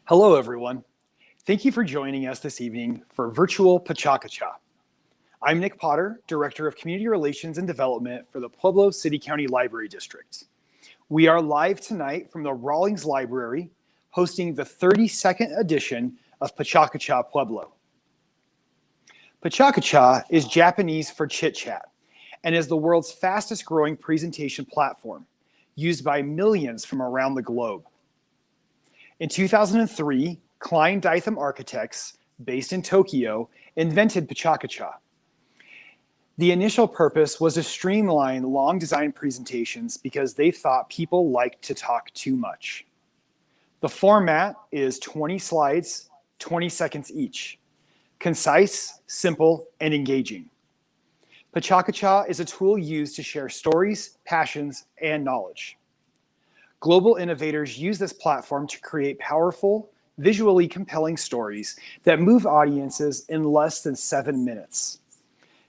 Hello, everyone. Thank you for joining us this evening for virtual Pecha Kucha. I'm Nick Potter, Director of Community Relations and Development for the Pueblo City County Library District. We are live tonight from the Rawlings Library, hosting the 32nd edition of Pecha Kucha Pueblo. Pecha Kucha is Japanese for chit chat and is the world's fastest growing presentation platform, used by millions from around the globe. In 2003, Klein Dytham Architects, based in Tokyo, invented Pecha Kucha. The initial purpose was to streamline long design presentations because they thought people liked to talk too much. The format is 20 slides, 20 seconds each. Concise, simple, and engaging. Pecha Kucha is a tool used to share stories, passions, and knowledge. Global innovators use this platform to create powerful, visually compelling stories that move audiences in less than 7 minutes.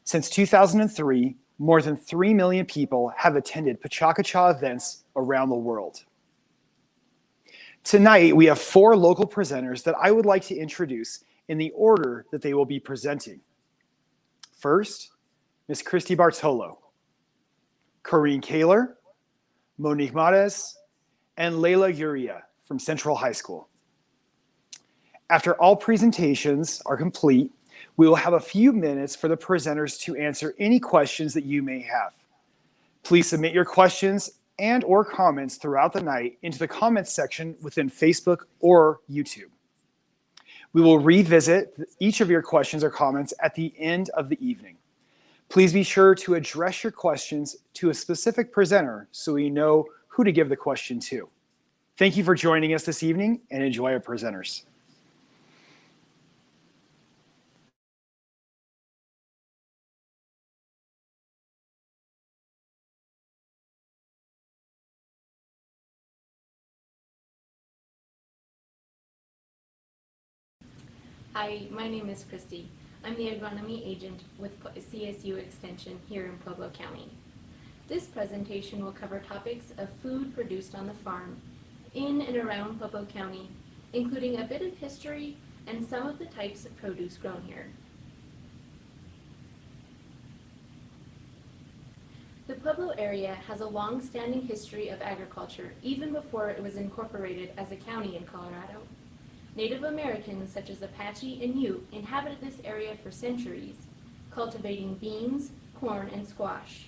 Since 2003, more than 3 million people have attended Pecha Kucha events around the world. Tonight, we have 4 local presenters that I would like to introduce in the order that they will be presenting. First, Ms. Christy Bartolo, Corrine Kaler, Monique Mares, and Layla Uria from Central High School. After all presentations are complete, we will have a few minutes for the presenters to answer any questions that you may have. Please submit your questions and or comments throughout the night into the comments section within Facebook or YouTube. We will revisit each of your questions or comments at the end of the evening. Please be sure to address your questions to a specific presenter so we know who to give the question to. Thank you for joining us this evening and enjoy our presenters. Hi, my name is Christy. I'm the agronomy agent with CSU Extension here in Pueblo County. This presentation will cover topics of food produced on the farm in and around Pueblo County, including a bit of history and some of the types of produce grown here. The Pueblo area has a long-standing history of agriculture even before it was incorporated as a county in Colorado. Native Americans such as Apache and Ute inhabited this area for centuries, cultivating beans, corn, and squash.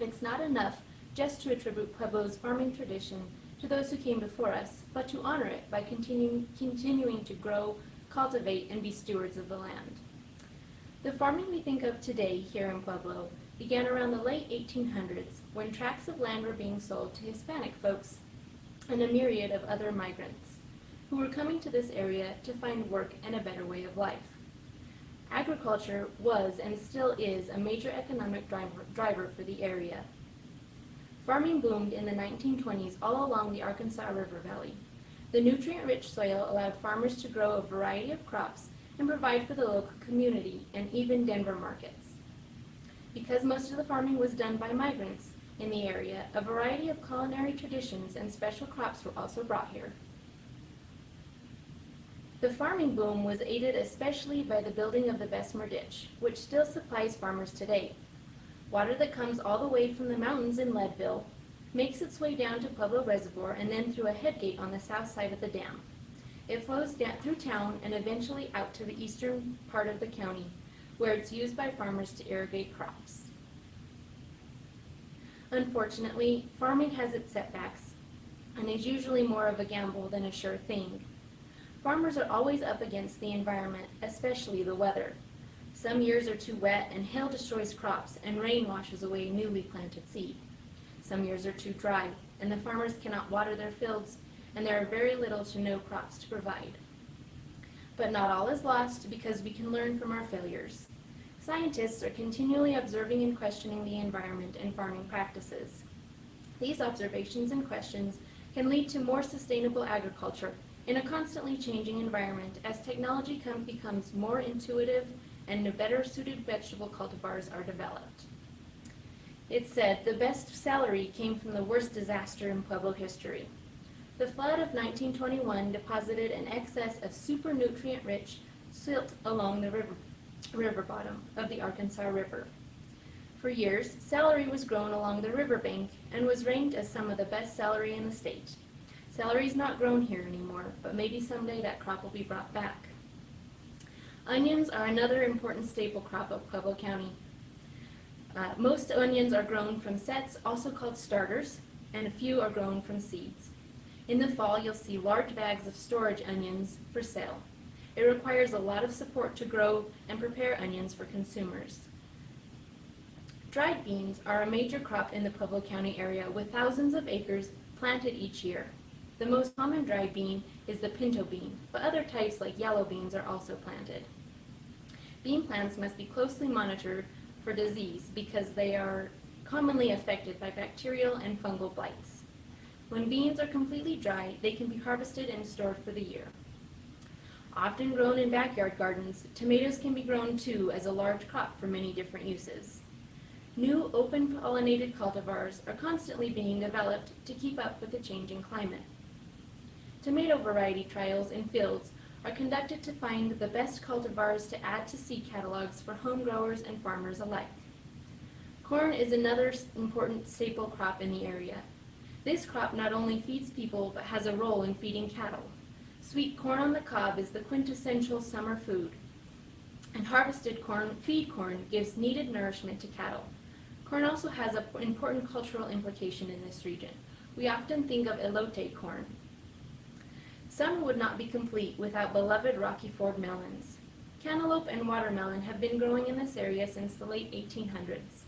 It's not enough just to attribute Pueblo's farming tradition to those who came before us, but to honor it by continuing to grow, cultivate, and be stewards of the land. The farming we think of today here in Pueblo began around the late 1800s when tracts of land were being sold to Hispanic folks and a myriad of other migrants who were coming to this area to find work and a better way of life. Agriculture was and still is a major economic driver for the area. Farming boomed in the 1920s all along the Arkansas River Valley. The nutrient-rich soil allowed farmers to grow a variety of crops and provide for the local community and even Denver markets. Because most of the farming was done by migrants in the area, a variety of culinary traditions and special crops were also brought here. The farming boom was aided especially by the building of the Bessemer Ditch, which still supplies farmers today. Water that comes all the way from the mountains in Leadville makes its way down to Pueblo Reservoir and then through a headgate on the south side of the dam. It flows down through town and eventually out to the eastern part of the county, where it's used by farmers to irrigate crops. Unfortunately, farming has its setbacks and is usually more of a gamble than a sure thing. Farmers are always up against the environment, especially the weather. Some years are too wet and hail destroys crops and rain washes away newly planted seed. Some years are too dry and the farmers cannot water their fields and there are very little to no crops to provide. But not all is lost because we can learn from our failures. Scientists are continually observing and questioning the environment and farming practices. These observations and questions can lead to more sustainable agriculture in a constantly changing environment as technology becomes more intuitive and better suited vegetable cultivars are developed. It's said the best celery came from the worst disaster in Pueblo history. The flood of 1921 deposited an excess of super nutrient-rich silt along the river bottom of the Arkansas River. For years, celery was grown along the riverbank and was ranked as some of the best celery in the state. Celery is not grown here anymore, but maybe someday that crop will be brought back. Onions are another important staple crop of Pueblo County. Most onions are grown from sets, also called starters, and a few are grown from seeds. In the fall, you'll see large bags of storage onions for sale. It requires a lot of support to grow and prepare onions for consumers. Dried beans are a major crop in the Pueblo County area with thousands of acres planted each year. The most common dried bean is the pinto bean, but other types like yellow beans are also planted. Bean plants must be closely monitored for disease because they are commonly affected by bacterial and fungal blights. When beans are completely dry, they can be harvested and stored for the year. Often grown in backyard gardens, tomatoes can be grown too as a large crop for many different uses. New open-pollinated cultivars are constantly being developed to keep up with the changing climate. Tomato variety trials in fields are conducted to find the best cultivars to add to seed catalogs for home growers and farmers alike. Corn is another important staple crop in the area. This crop not only feeds people but has a role in feeding cattle. Sweet corn on the cob is the quintessential summer food, and harvested corn, feed corn, gives needed nourishment to cattle. Corn also has an important cultural implication in this region. We often think of elote corn. Summer would not be complete without beloved Rocky Ford melons. Cantaloupe and watermelon have been growing in this area since the late 1800s.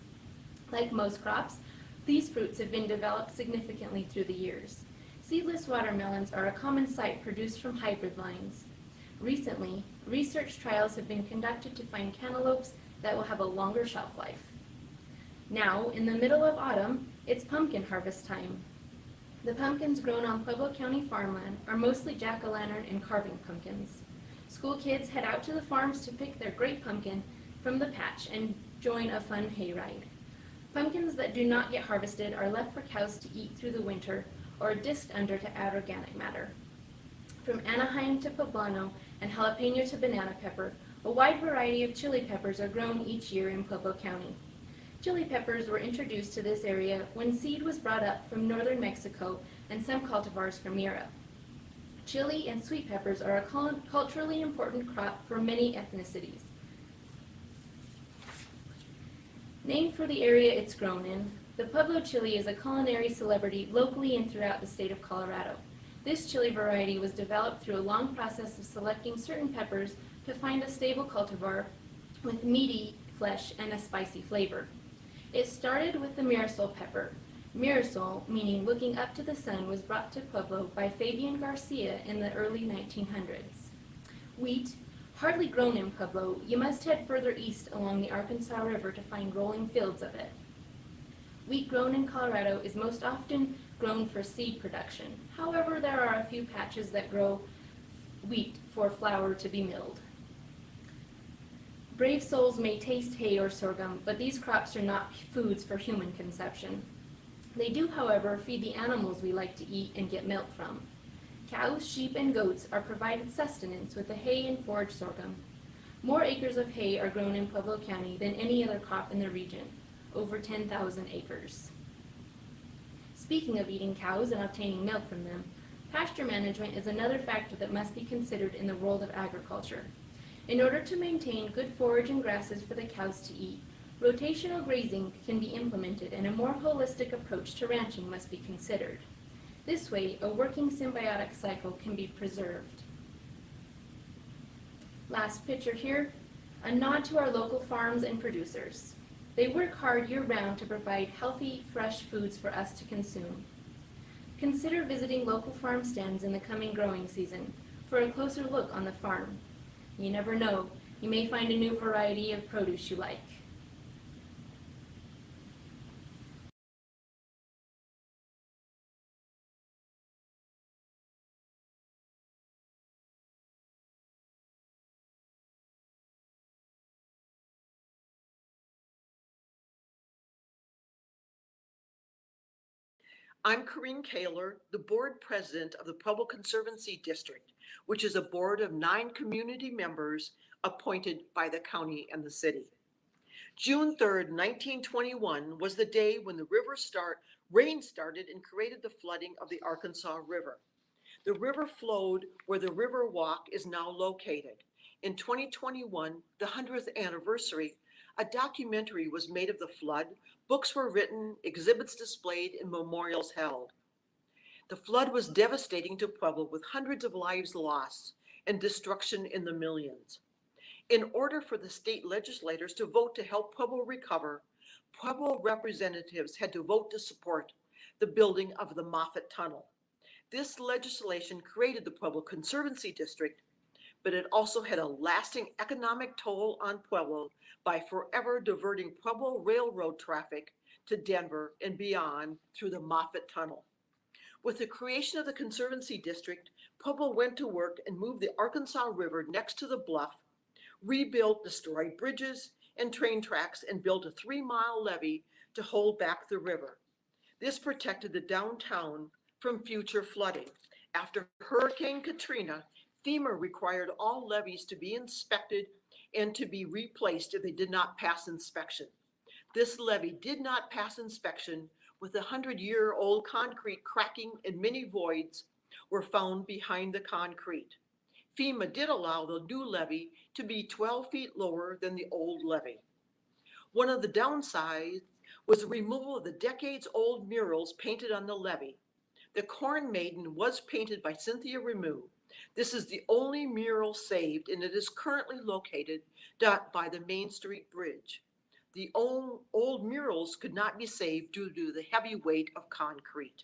Like most crops, these fruits have been developed significantly through the years. Seedless watermelons are a common sight produced from hybrid lines. Recently, research trials have been conducted to find cantaloupes that will have a longer shelf life. Now, in the middle of autumn, it's pumpkin harvest time. The pumpkins grown on Pueblo County farmland are mostly jack-o'-lantern and carving pumpkins. School kids head out to the farms to pick their great pumpkin from the patch and join a fun hayride. Pumpkins that do not get harvested are left for cows to eat through the winter or disked under to add organic matter. From Anaheim to poblano and jalapeno to banana pepper, a wide variety of chili peppers are grown each year in Pueblo County. Chili peppers were introduced to this area when seed was brought up from northern Mexico and some cultivars from Europe. Chili and sweet peppers are a culturally important crop for many ethnicities. Named for the area it's grown in, the Pueblo chili is a culinary celebrity locally and throughout the state of Colorado. This chili variety was developed through a long process of selecting certain peppers to find a stable cultivar with meaty flesh and a spicy flavor. It started with the Mirasol pepper. Mirasol, meaning looking up to the sun, was brought to Pueblo by Fabian Garcia in the early 1900s. Wheat, hardly grown in Pueblo, you must head further east along the Arkansas River to find rolling fields of it. Wheat grown in Colorado is most often grown for seed production. However, there are a few patches that grow wheat for flour to be milled. Brave souls may taste hay or sorghum, but these crops are not foods for human consumption. They do, however, feed the animals we like to eat and get milk from. Cows, sheep, and goats are provided sustenance with the hay and forage sorghum. More acres of hay are grown in Pueblo County than any other crop in the region, over 10,000 acres. Speaking of eating cows and obtaining milk from them, pasture management is another factor that must be considered in the world of agriculture. In order to maintain good forage and grasses for the cows to eat, rotational grazing can be implemented and a more holistic approach to ranching must be considered. This way, a working symbiotic cycle can be preserved. Last picture here, a nod to our local farms and producers. They work hard year-round to provide healthy, fresh foods for us to consume. Consider visiting local farm stands in the coming growing season for a closer look on the farm. You never know, you may find a new variety of produce you like. I'm Corinne Kaler, the board president of the Pueblo Conservancy District, which is a board of 9 community members appointed by the county and the city. June 3rd, 1921 was the day when the rain started and created the flooding of the Arkansas River. The river flowed where the River Walk is now located. In 2021, the 100th anniversary, a documentary was made of the flood, books were written, exhibits displayed, and memorials held. The flood was devastating to Pueblo with hundreds of lives lost and destruction in the millions. In order for the state legislators to vote to help Pueblo recover, Pueblo representatives had to vote to support the building of the Moffett Tunnel. This legislation created the Pueblo Conservancy District, but it also had a lasting economic toll on Pueblo by forever diverting Pueblo railroad traffic to Denver and beyond through the Moffett Tunnel. With the creation of the Conservancy District, Pueblo went to work and moved the Arkansas River next to the bluff, rebuilt destroyed bridges and train tracks, and built a 3-mile levee to hold back the river. This protected the downtown from future flooding. After Hurricane Katrina, FEMA required all levees to be inspected and to be replaced if they did not pass inspection. This levee did not pass inspection, with 100-year-old concrete cracking and many voids were found behind the concrete. FEMA did allow the new levee to be 12 feet lower than the old levee. One of the downsides was the removal of the decades-old murals painted on the levee. The Corn Maiden was painted by Cynthia Remu. This is the only mural saved, and it is currently located by the Main Street Bridge. The old murals could not be saved due to the heavy weight of concrete.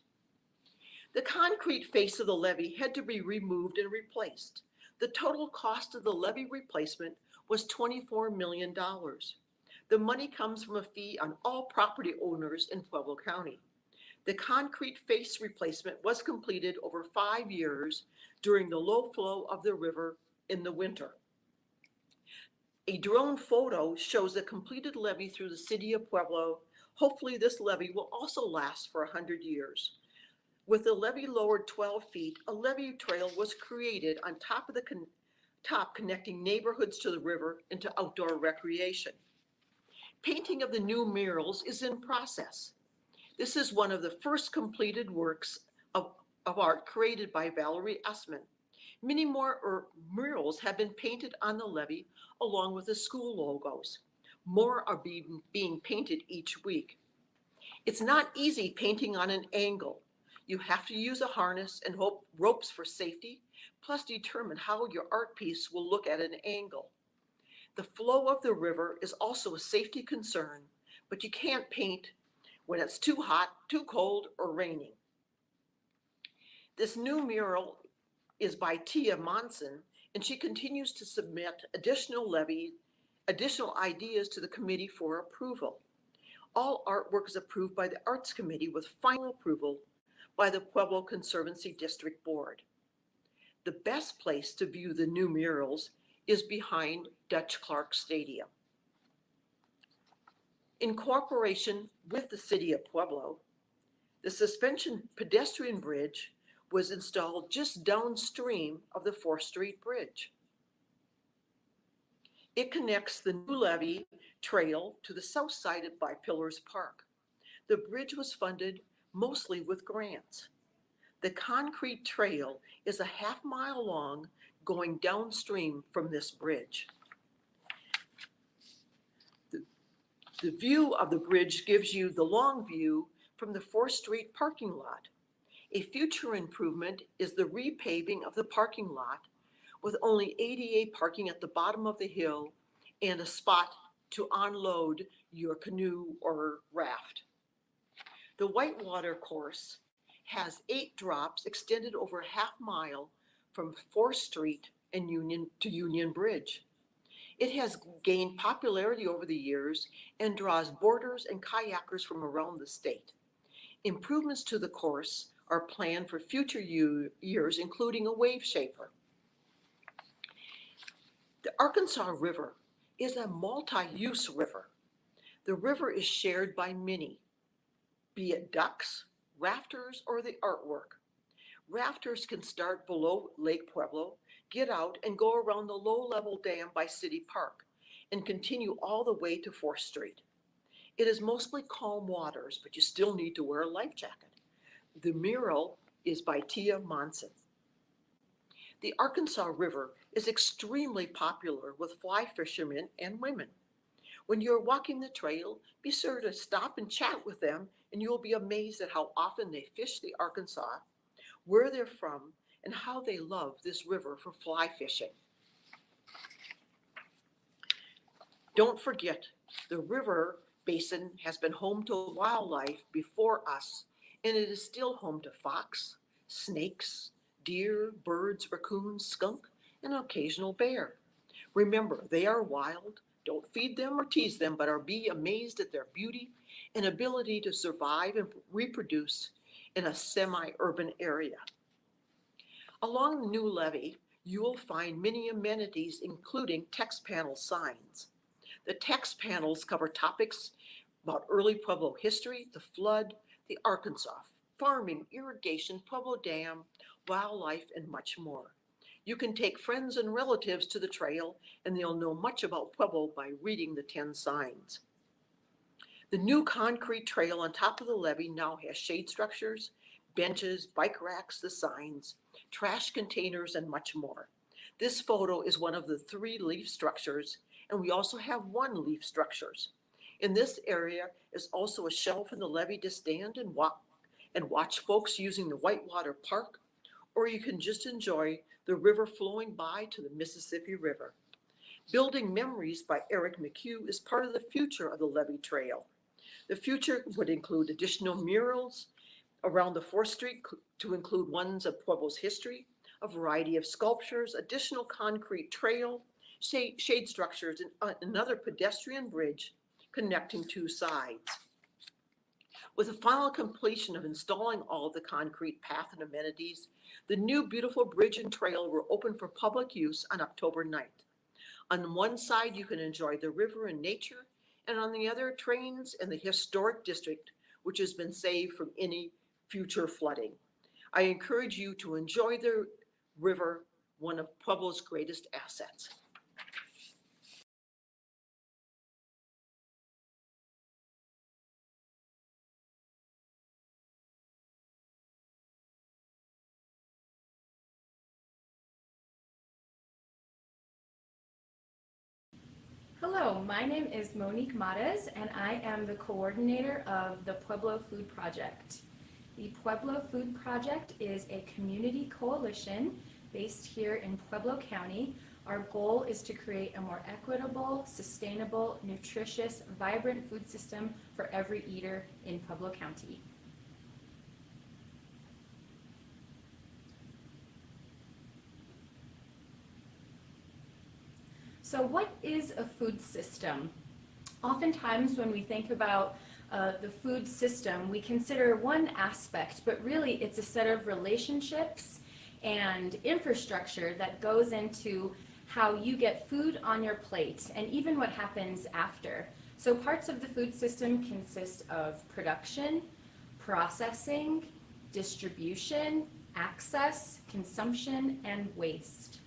The concrete face of the levee had to be removed and replaced. The total cost of the levee replacement was $24 million. The money comes from a fee on all property owners in Pueblo County. The concrete face replacement was completed over 5 years during the low flow of the river in the winter. A drone photo shows a completed levee through the city of Pueblo. Hopefully this levee will also last for 100 years. With the levee lowered 12 feet, a levee trail was created on top of the top connecting neighborhoods to the river and to outdoor recreation. Painting of the new murals is in process. This is one of the first completed works of art created by Valerie Essman. Many more murals have been painted on the levee along with the school logos. More are being painted each week. It's not easy painting on an angle. You have to use a harness and ropes for safety, plus determine how your art piece will look at an angle. The flow of the river is also a safety concern, but you can't paint when it's too hot, too cold, or raining. This new mural is by Tia Monson, and she continues to submit additional ideas to the committee for approval. All artwork is approved by the Arts Committee with final approval by the Pueblo Conservancy District Board. The best place to view the new murals is behind Dutch Clark Stadium. In cooperation with the city of Pueblo, the suspension pedestrian bridge was installed just downstream of the 4th Street Bridge. It connects the new levee trail to the south side by Pillars Park. The bridge was funded mostly with grants. The concrete trail is a half-mile long going downstream from this bridge. The view of the bridge gives you the long view from the 4th Street parking lot. A future improvement is the repaving of the parking lot with only ADA parking at the bottom of the hill and a spot to unload your canoe or raft. The whitewater course has 8 drops extended over a half-mile from 4th Street and Union Bridge. It has gained popularity over the years and draws boarders and kayakers from around the state. Improvements to the course are planned for future years, including a wave shaper. The Arkansas River is a multi-use river. The river is shared by many, be it ducks, rafters, or the artwork. Rafters can start below Lake Pueblo, get out, and go around the low-level dam by City Park, and continue all the way to 4th Street. It is mostly calm waters, but you still need to wear a life jacket. The mural is by Tia Monson. The Arkansas River is extremely popular with fly fishermen and women. When you're walking the trail, be sure to stop and chat with them, and you will be amazed at how often they fish the Arkansas, where they're from, and how they love this river for fly fishing. Don't forget, the river basin has been home to wildlife before us, and it is still home to fox, snakes, deer, birds, raccoons, skunk, and an occasional bear. Remember, they are wild. Don't feed them or tease them, but be amazed at their beauty and ability to survive and reproduce in a semi-urban area. Along the new levee, you will find many amenities, including text panel signs. The text panels cover topics about early Pueblo history, the flood, the Arkansas, farming, irrigation, Pueblo Dam, wildlife, and much more. You can take friends and relatives to the trail, and they'll know much about Pueblo by reading the 10 signs. The new concrete trail on top of the levee now has shade structures, benches, bike racks, the signs, trash containers, and much more. This photo is one of the 3 leaf structures, and we also have 1 leaf structures. In this area is also a shelf in the levee to stand and watch folks using the Whitewater Park, or you can just enjoy the river flowing by to the Mississippi River. Building Memories by Eric McHugh is part of the future of the levee trail. The future would include additional murals around the 4th Street to include ones of Pueblo's history, a variety of sculptures, additional concrete trail, shade structures, and another pedestrian bridge connecting 2 sides. With the final completion of installing all of the concrete path and amenities, the new beautiful bridge and trail were open for public use on October 9th. On one side, you can enjoy the river and nature, and on the other, trains and the historic district, which has been saved from any future flooding. I encourage you to enjoy the river, one of Pueblo's greatest assets. Hello, my name is Monique Mares, and I am the coordinator of the Pueblo Food Project. The Pueblo Food Project is a community coalition based here in Pueblo County. Our goal is to create a more equitable, sustainable, nutritious, vibrant food system for every eater in Pueblo County. So what is a food system? Oftentimes when we think about the food system, we consider one aspect, but really it's a set of relationships and infrastructure that goes into how you get food on your plate and even what happens after. So parts of the food system consist of production, processing, distribution, access, consumption, and waste.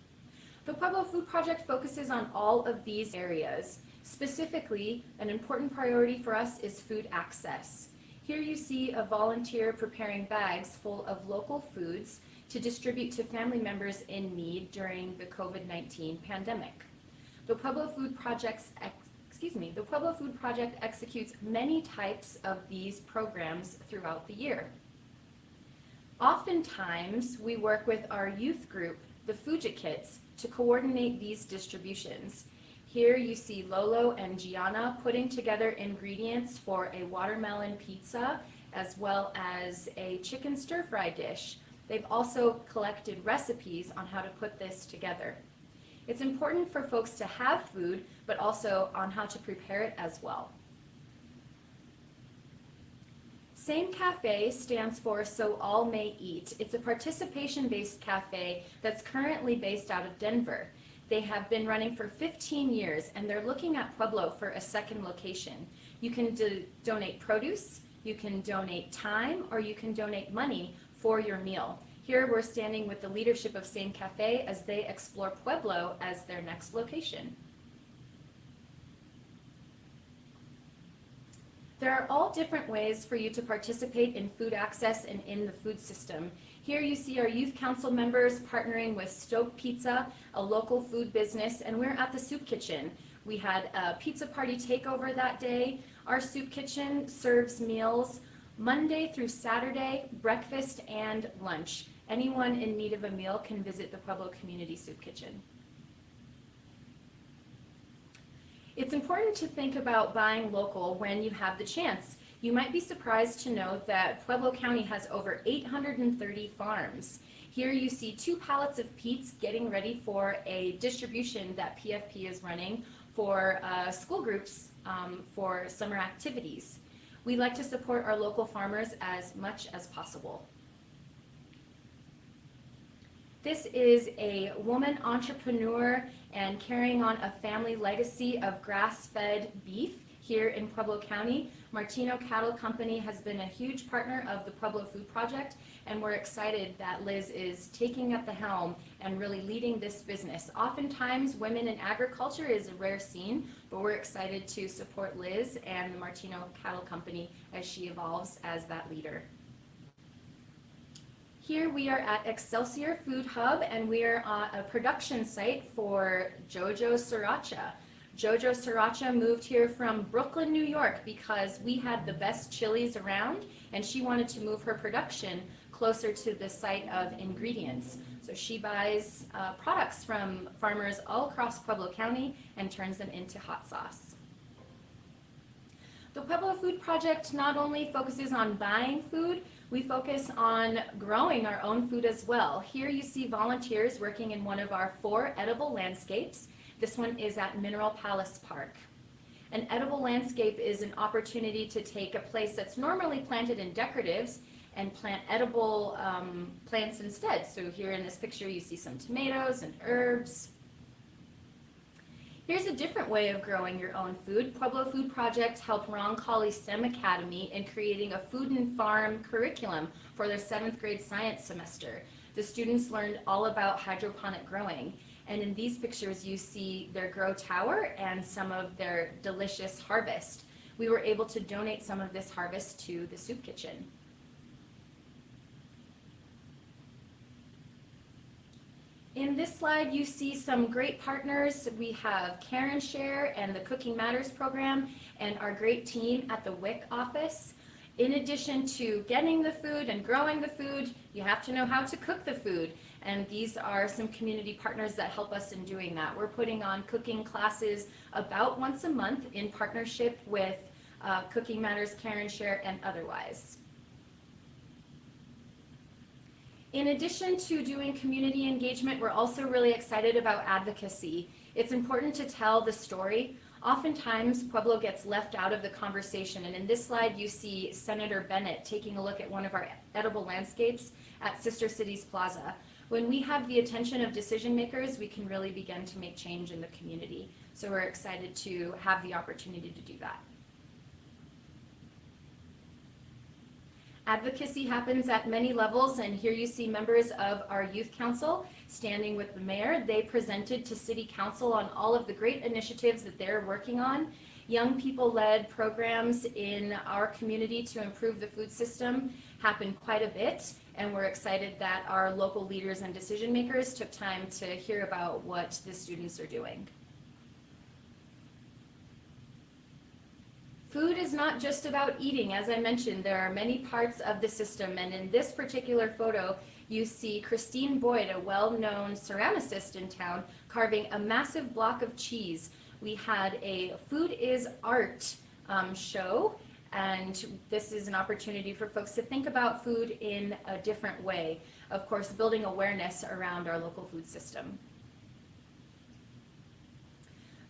The Pueblo Food Project focuses on all of these areas. Specifically, an important priority for us is food access. Here you see a volunteer preparing bags full of local foods to distribute to family members in need during the COVID-19 pandemic. The Pueblo Food Project executes many types of these programs throughout the year. Oftentimes, we work with our youth group, the Fuji Kids, to coordinate these distributions. Here you see Lolo and Gianna putting together ingredients for a watermelon pizza as well as a chicken stir-fry dish. They've also collected recipes on how to put this together. It's important for folks to have food, but also on how to prepare it as well. Same Cafe stands for So All May Eat. It's a participation-based cafe that's currently based out of Denver. They have been running for 15 years, and they're looking at Pueblo for a second location. You can donate produce, You can donate time or you can donate money for your meal. Here we're standing with the leadership of Same Cafe as they explore Pueblo as their next location. There are all different ways for you to participate in food access and in the food system. Here you see our youth council members partnering with Stoke Pizza, a local food business, and we're at the soup kitchen. We had a pizza party takeover that day. Our soup kitchen serves meals Monday through Saturday, breakfast and lunch. Anyone in need of a meal can visit the Pueblo Community Soup Kitchen. It's important to think about buying local when you have the chance. You might be surprised to know that Pueblo County has over 830 farms. Here you see 2 pallets of peats getting ready for a distribution that PFP is running for school groups for summer activities. We like to support our local farmers as much as possible. This is a woman entrepreneur and carrying on a family legacy of grass-fed beef here in Pueblo County. Martino Cattle Company has been a huge partner of the Pueblo Food Project, and we're excited that Liz is taking up the helm and really leading this business. Oftentimes, women in agriculture is a rare scene, but we're excited to support Liz and the Martino Cattle Company as she evolves as that leader. Here we are at Excelsior Food Hub, and we are on a production site for Jojo Sriracha. Jojo Sriracha moved here from Brooklyn, New York because we had the best chilies around, and she wanted to move her production closer to the site of ingredients. So she buys products from farmers all across Pueblo County and turns them into hot sauce. The Pueblo Food Project not only focuses on buying food, we focus on growing our own food as well. Here you see volunteers working in one of our 4 edible landscapes. This one is at Mineral Palace Park. An edible landscape is an opportunity to take a place that's normally planted in decoratives and plant edible plants instead. So here in this picture you see some tomatoes and herbs. Here's a different way of growing your own food. Pueblo Food Project helped Roncalli STEM Academy in creating a food and farm curriculum for their 7th grade science semester. The students learned all about hydroponic growing. And in these pictures you see their grow tower and some of their delicious harvest. We were able to donate some of this harvest to the soup kitchen. In this slide, you see some great partners. We have Karen Share and the Cooking Matters program and our great team at the WIC office. In addition to getting the food and growing the food, you have to know how to cook the food. And these are some community partners that help us in doing that. We're putting on cooking classes about once a month in partnership with Cooking Matters, Karen Share, and otherwise. In addition to doing community engagement, we're also really excited about advocacy. It's important to tell the story. Oftentimes, Pueblo gets left out of the conversation, and in this slide you see Senator Bennett taking a look at one of our edible landscapes at Sister Cities Plaza. When we have the attention of decision makers, we can really begin to make change in the community. So we're excited to have the opportunity to do that. Advocacy happens at many levels, and here you see members of our youth council standing with the mayor. They presented to city council on all of the great initiatives that they're working on. Young people-led programs in our community to improve the food system happen quite a bit, and we're excited that our local leaders and decision makers took time to hear about what the students are doing. Food is not just about eating. As I mentioned, there are many parts of the system, and in this particular photo, you see Christine Boyd, a well-known ceramicist in town, carving a massive block of cheese. We had a Food is Art show, and this is an opportunity for folks to think about food in a different way. Of course, building awareness around our local food system.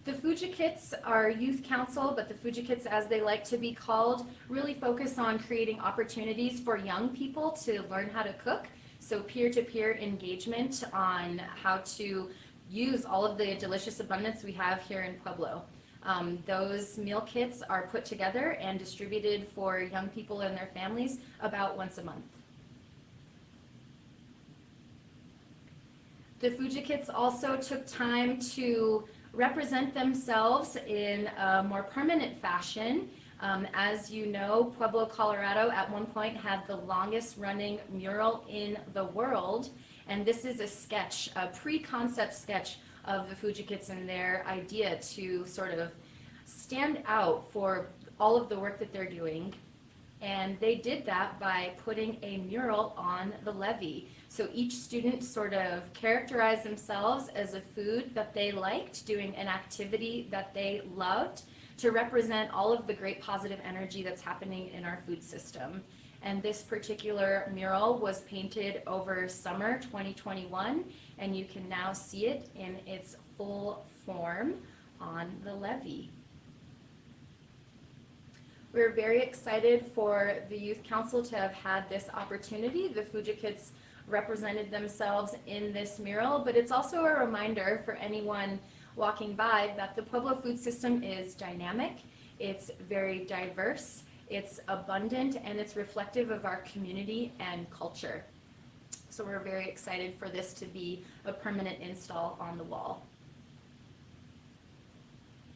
The Fujikits are youth council, but the Fujikits, as they like to be called, really focus on creating opportunities for young people to learn how to cook. So peer-to-peer engagement on how to use all of the delicious abundance we have here in Pueblo. Those meal kits are put together and distributed for young people and their families about once a month. The Fuji kits also took time to represent themselves in a more permanent fashion. As you know, Pueblo, Colorado at one point had the longest running mural in the world, and this is a sketch, a pre-concept sketch of the Fuji kits and their idea to sort of stand out for all of the work that they're doing. And they did that by putting a mural on the levee. So each student sort of characterized themselves as a food that they liked, doing an activity that they loved, to represent all of the great positive energy that's happening in our food system. And this particular mural was painted over summer 2021, and you can now see it in its full form on the levee. We're very excited for the Youth Council to have had this opportunity. The Fuji Kids represented themselves in this mural, but it's also a reminder for anyone walking by that the Pueblo food system is dynamic, it's very diverse, it's abundant, and it's reflective of our community and culture. So we're very excited for this to be a permanent install on the wall.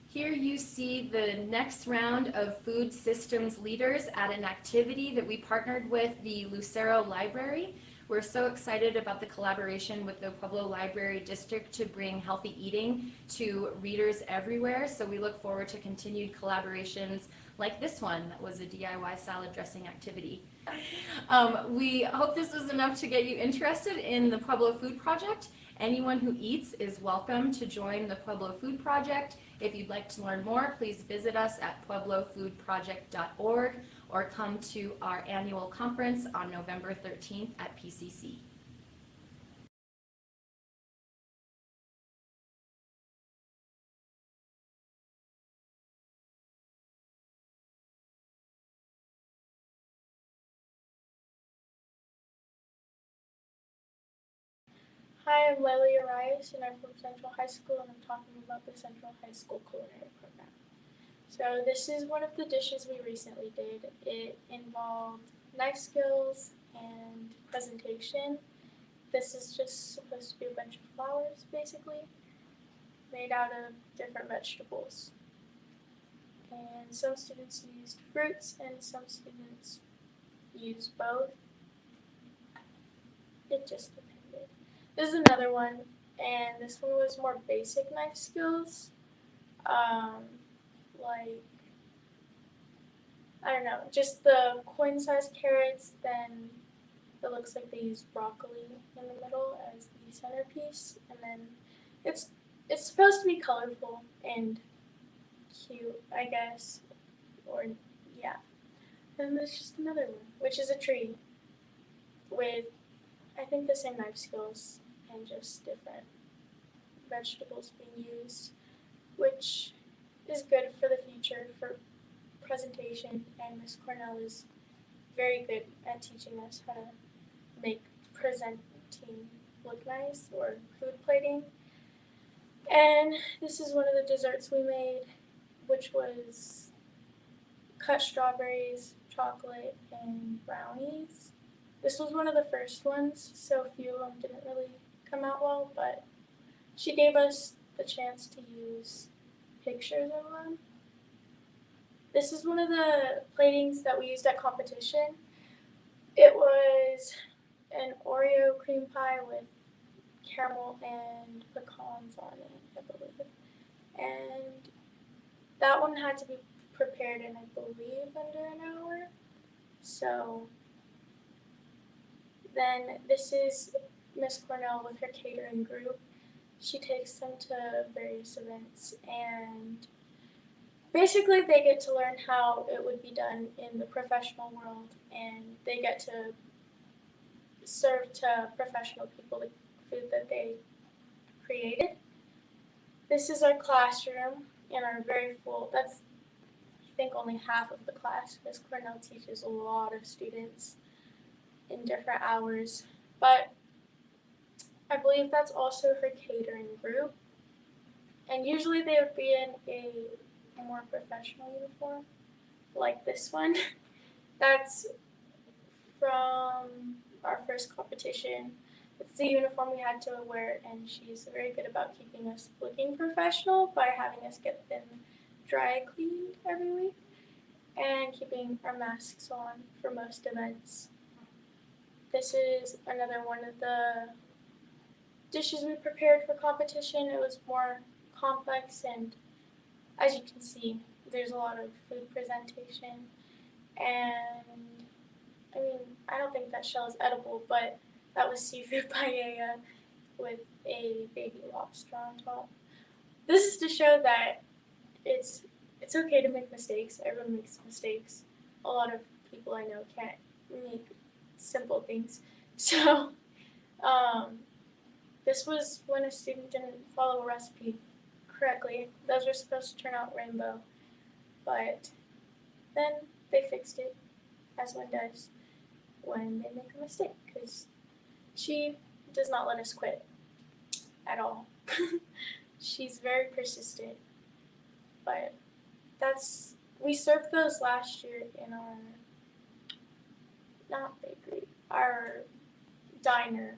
Here you see the next round of food systems leaders at an activity that we partnered with the Lucero Library. We're so excited about the collaboration with the Pueblo Library District to bring healthy eating to readers everywhere. So we look forward to continued collaborations like this one that was a DIY salad dressing activity. We hope this was enough to get you interested in the Pueblo Food Project. Anyone who eats is welcome to join the Pueblo Food Project. If you'd like to learn more, please visit us at pueblofoodproject.org or come to our annual conference on November 13th at PCC. Hi, I'm Lily Arias, and I'm from Central High School, and I'm talking about the Central High School Culinary Program. So this is one of the dishes we recently did. It involved knife skills and presentation. This is just supposed to be a bunch of flowers, basically, made out of different vegetables. And some students used fruits, and some students used both. It just depended. This is another one, and this one was more basic knife skills. Like, I don't know, just the coin-sized carrots, then it looks like they used broccoli in the middle as the centerpiece, and then it's supposed to be colorful and cute, I guess, or yeah. And there's just another one, which is a tree with, I think, the same knife skills and just different vegetables being used, which is good for the future for presentation, and Miss Cornell is very good at teaching us how to make presenting look nice, or food plating. And this is one of the desserts we made, which was cut strawberries, chocolate, and brownies. This was one of the first ones, so a few of them didn't really come out well, but she gave us the chance to use pictures of them. This is one of the platings that we used at competition. It was an Oreo cream pie with caramel and pecans on it, I believe. And that one had to be prepared in, I believe, under an hour. So then this is Miss Cornell with her catering group. She takes them to various events, and basically they get to learn how it would be done in the professional world, and they get to serve to professional people the food that they created. This is our classroom and our very full, that's I think only half of the class. Miss Cornell teaches a lot of students in different hours, but I believe that's also her catering group. And usually they would be in a a more professional uniform, like this one. That's from our first competition. It's the uniform we had to wear, and she's very good about keeping us looking professional by having us get them dry cleaned every week and keeping our masks on for most events. This is another one of the dishes we prepared for competition. It was more complex, and as you can see, there's a lot of food presentation. And I mean, I don't think that shell is edible, but that was seafood paella with a baby lobster on top. This is to show that it's okay to make mistakes. Everyone makes mistakes. A lot of people I know can't make simple things. So, this was when a student didn't follow a recipe correctly. Those were supposed to turn out rainbow, but then they fixed it, as one does when they make a mistake, because she does not let us quit at all. She's very persistent, but we served those last year in our, not bakery, our diner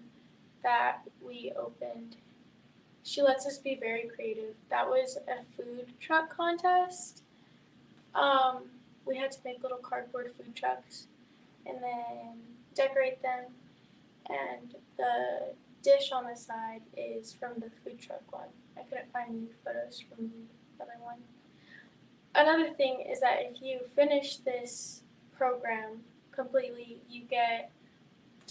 that we opened. She lets us be very creative. That was a food truck contest. We had to make little cardboard food trucks and then decorate them. And the dish on the side is from the food truck one. I couldn't find any photos from the other one. Another thing is that if you finish this program completely, you get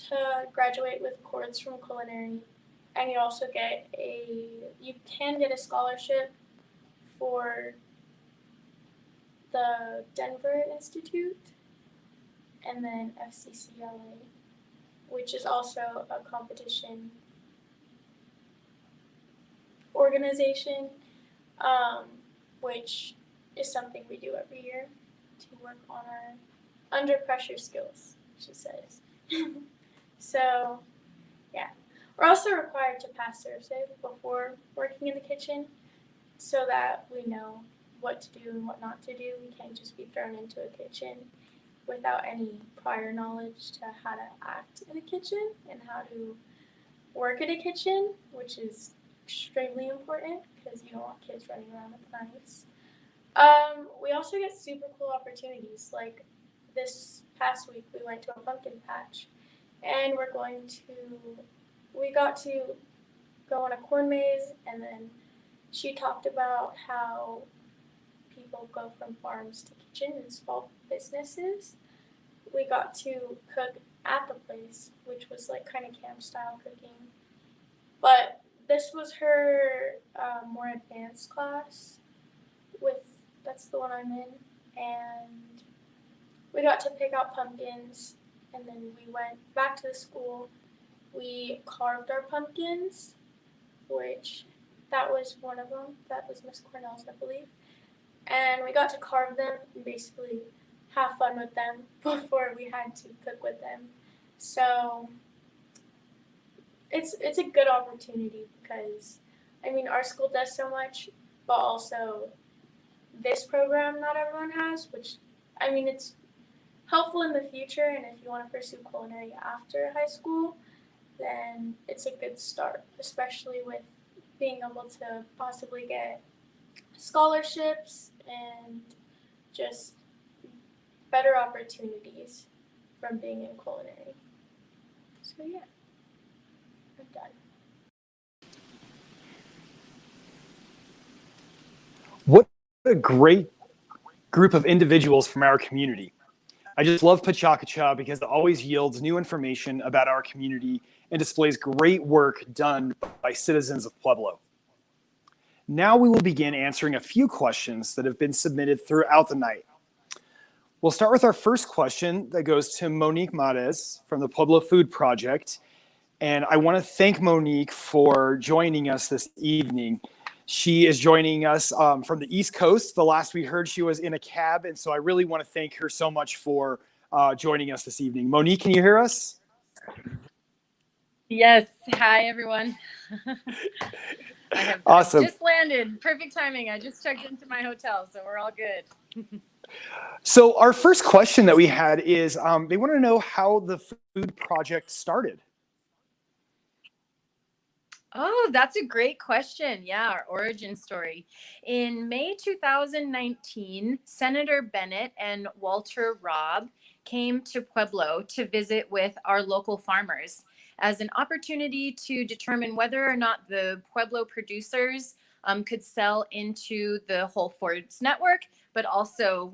to graduate with cords from culinary, and you also can get a scholarship for the Denver Institute and then FCCLA, which is also a competition organization, which is something we do every year to work on our under pressure skills, she says. So, yeah. We're also required to pass ServSafe before working in the kitchen so that we know what to do and what not to do. We can't just be thrown into a kitchen without any prior knowledge to how to act in a kitchen and how to work in a kitchen, which is extremely important because you don't want kids running around with knives. We also get super cool opportunities. Like this past week, we went to a pumpkin patch, and we got to go on a corn maze, and then she talked about how people go from farms to kitchen and small businesses. We got to cook at the place, which was like kind of camp style cooking. But this was her more advanced class that's the one I'm in, and we got to pick out pumpkins, and then we went back to the school. We carved our pumpkins, which that was one of them. That was Miss Cornell's, I believe. And we got to carve them and basically have fun with them before we had to cook with them. So it's a good opportunity because, I mean, our school does so much, but also this program not everyone has, which, I mean, it's helpful in the future, and if you want to pursue culinary after high school, then it's a good start, especially with being able to possibly get scholarships and just better opportunities from being in culinary. So yeah, I'm done. What a great group of individuals from our community. I just love Pecha Kucha because it always yields new information about our community and displays great work done by citizens of Pueblo. Now we will begin answering a few questions that have been submitted throughout the night. We'll start with our first question that goes to Monique Mares from the Pueblo Food Project. And I want to thank Monique for joining us this evening. She is joining us from the East Coast. The last we heard, she was in a cab. And so I really want to thank her so much for joining us this evening. Monique, can you hear us? Yes. Hi, everyone. I Awesome. just landed. Perfect timing. I just checked into my hotel, so we're all good. So our first question that we had is they want to know how the food project started. Oh, that's a great question. Yeah, our origin story. In May 2019, Senator Bennett and Walter Robb came to Pueblo to visit with our local farmers as an opportunity to determine whether or not the Pueblo producers could sell into the Whole Foods network, but also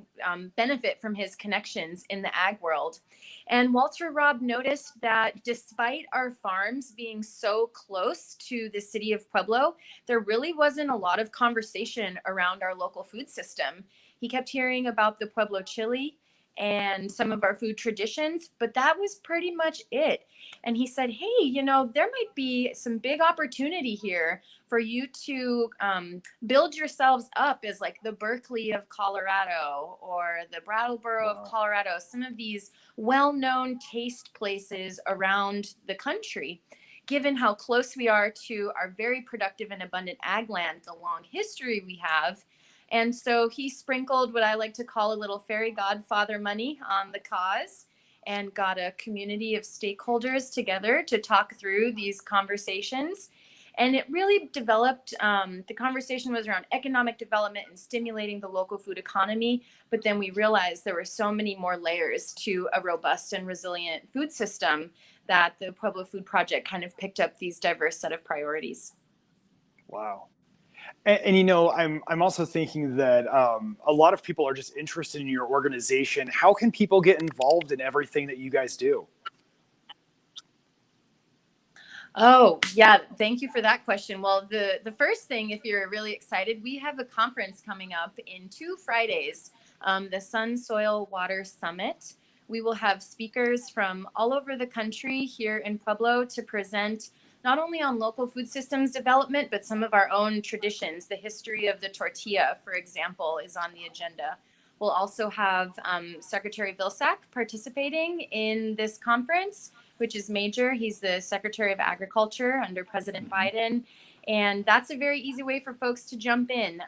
benefit from his connections in the ag world. And Walter Robb noticed that despite our farms being so close to the city of Pueblo, there really wasn't a lot of conversation around our local food system. He kept hearing about the Pueblo chili and some of our food traditions, but that was pretty much it. And he said, hey, there might be some big opportunity here for you to build yourselves up as like the Berkeley of Colorado or the Brattleboro of Colorado, some of these well-known taste places around the country, given how close we are to our very productive and abundant ag land, the long history we have. And so he sprinkled what I like to call a little fairy godfather money on the cause and got a community of stakeholders together to talk through these conversations. And it really developed, the conversation was around economic development and stimulating the local food economy. But then we realized there were so many more layers to a robust and resilient food system that the Pueblo Food Project kind of picked up these diverse set of priorities. Wow. And I'm also thinking that a lot of people are just interested in your organization. How can people get involved in everything that you guys do? Oh, yeah. Thank you for that question. Well, the first thing, if you're really excited, we have a conference coming up in 2 Fridays, the Sun, Soil, Water Summit. We will have speakers from all over the country here in Pueblo to present not only on local food systems development, but some of our own traditions. The history of the tortilla, for example, is on the agenda. We'll also have Secretary Vilsack participating in this conference, which is major. He's the Secretary of Agriculture under President Biden. And that's a very easy way for folks to jump in.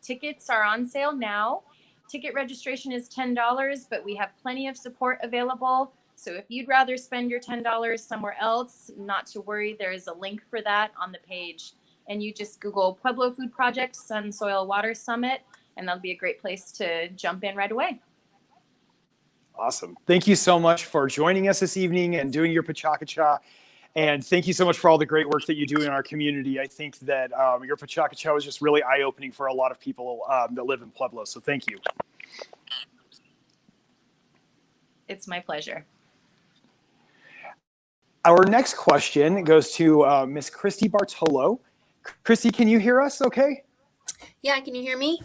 Tickets are on sale now. Ticket registration is $10, but we have plenty of support available. So if you'd rather spend your $10 somewhere else, not to worry, there is a link for that on the page. And you just Google Pueblo Food Project, Sun, Soil, Water Summit, and that'll be a great place to jump in right away. Awesome. Thank you so much for joining us this evening and doing your Pecha Kucha. And thank you so much for all the great work that you do in our community. I think that your Pecha Kucha was just really eye-opening for a lot of people that live in Pueblo. So thank you. It's my pleasure. Our next question goes to Miss Christy Bartolo. Christy, can you hear us okay? Yeah, can you hear me?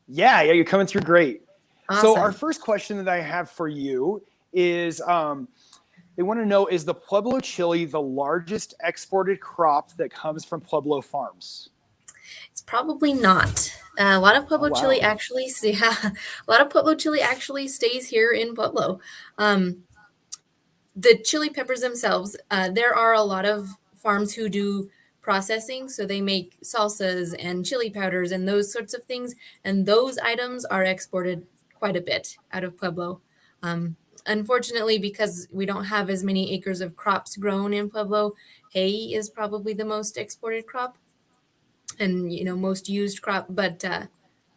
Yeah, you're coming through great. Awesome. So our first question that I have for you is they want to know, is the Pueblo chili the largest exported crop that comes from Pueblo farms? It's probably not. A lot of Pueblo chili actually, a lot of Pueblo chili actually stays here in Pueblo. The chili peppers themselves, there are a lot of farms who do processing, so they make salsas and chili powders and those sorts of things, and those items are exported quite a bit out of Pueblo. Unfortunately, because we don't have as many acres of crops grown in Pueblo, hay is probably the most exported crop and most used crop, but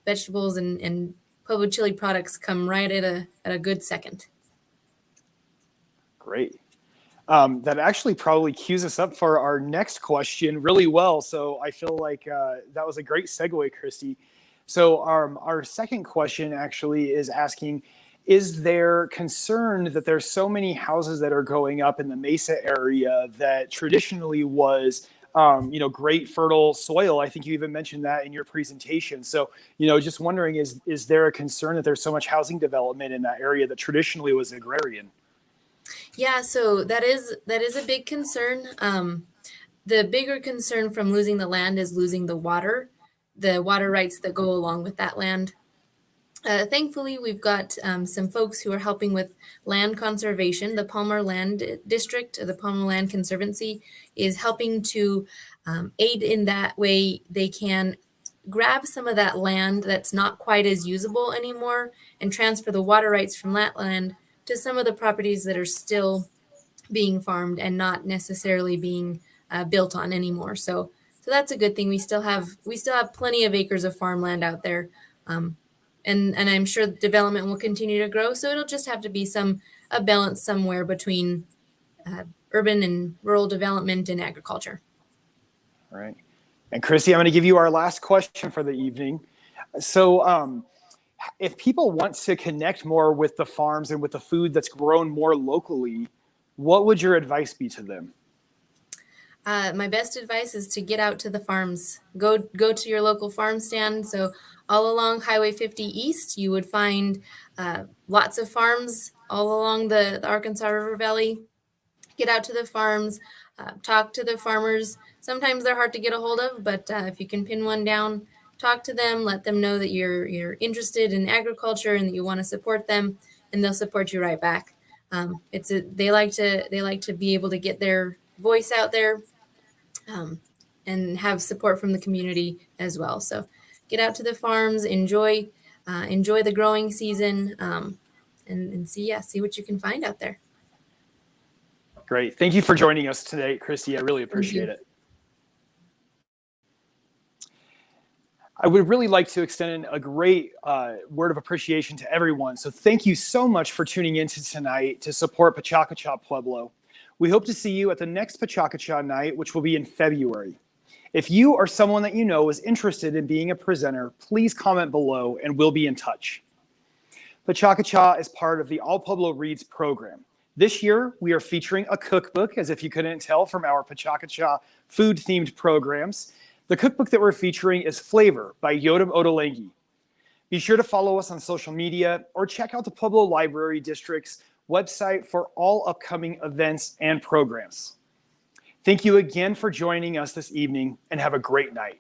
vegetables and Pueblo chili products come right at a good second. Great. That actually probably cues us up for our next question really well. So I feel like that was a great segue, Christy. So our second question actually is asking, is there concern that there's so many houses that are going up in the Mesa area that traditionally was great fertile soil? I think you even mentioned that in your presentation. So, just wondering, is there a concern that there's so much housing development in that area that traditionally was agrarian? Yeah, so that is a big concern. The bigger concern from losing the land is losing the water rights that go along with that land. Thankfully, we've got some folks who are helping with land conservation. The Palmer Land District, the Palmer Land Conservancy, is helping to aid in that way. They can grab some of that land that's not quite as usable anymore and transfer the water rights from that land to some of the properties that are still being farmed and not necessarily being built on anymore. So that's a good thing. We still have plenty of acres of farmland out there, and I'm sure development will continue to grow. So it'll just have to be a balance somewhere between urban and rural development and agriculture. All right. And Chrissy, I'm going to give you our last question for the evening. So if people want to connect more with the farms and with the food that's grown more locally, what would your advice be to them? My best advice is to get out to the farms. Go to your local farm stand. So all along Highway 50 East, you would find lots of farms all along the Arkansas River Valley. Get out to the farms, talk to the farmers. Sometimes they're hard to get a hold of, but if you can pin one down, talk to them, let them know that you're interested in agriculture and that you want to support them, and they'll support you right back. They like to be able to get their voice out there, and have support from the community as well. So get out to the farms, enjoy the growing season, and see what you can find out there. Great. Thank you for joining us today, Christy. I really appreciate it. I would really like to extend a great word of appreciation to everyone. So thank you so much for tuning in tonight to support Pecha Kucha Pueblo. We hope to see you at the next Pecha Kucha night, which will be in February. If you or someone that you know is interested in being a presenter, please comment below and we'll be in touch. Pecha Kucha is part of the All Pueblo Reads program. This year, we are featuring a cookbook, as if you couldn't tell from our Pecha Kucha food-themed programs. The cookbook that we're featuring is Flavor by Yotam Ottolenghi. Be sure to follow us on social media or check out the Pueblo Library District's website for all upcoming events and programs. Thank you again for joining us this evening, and have a great night.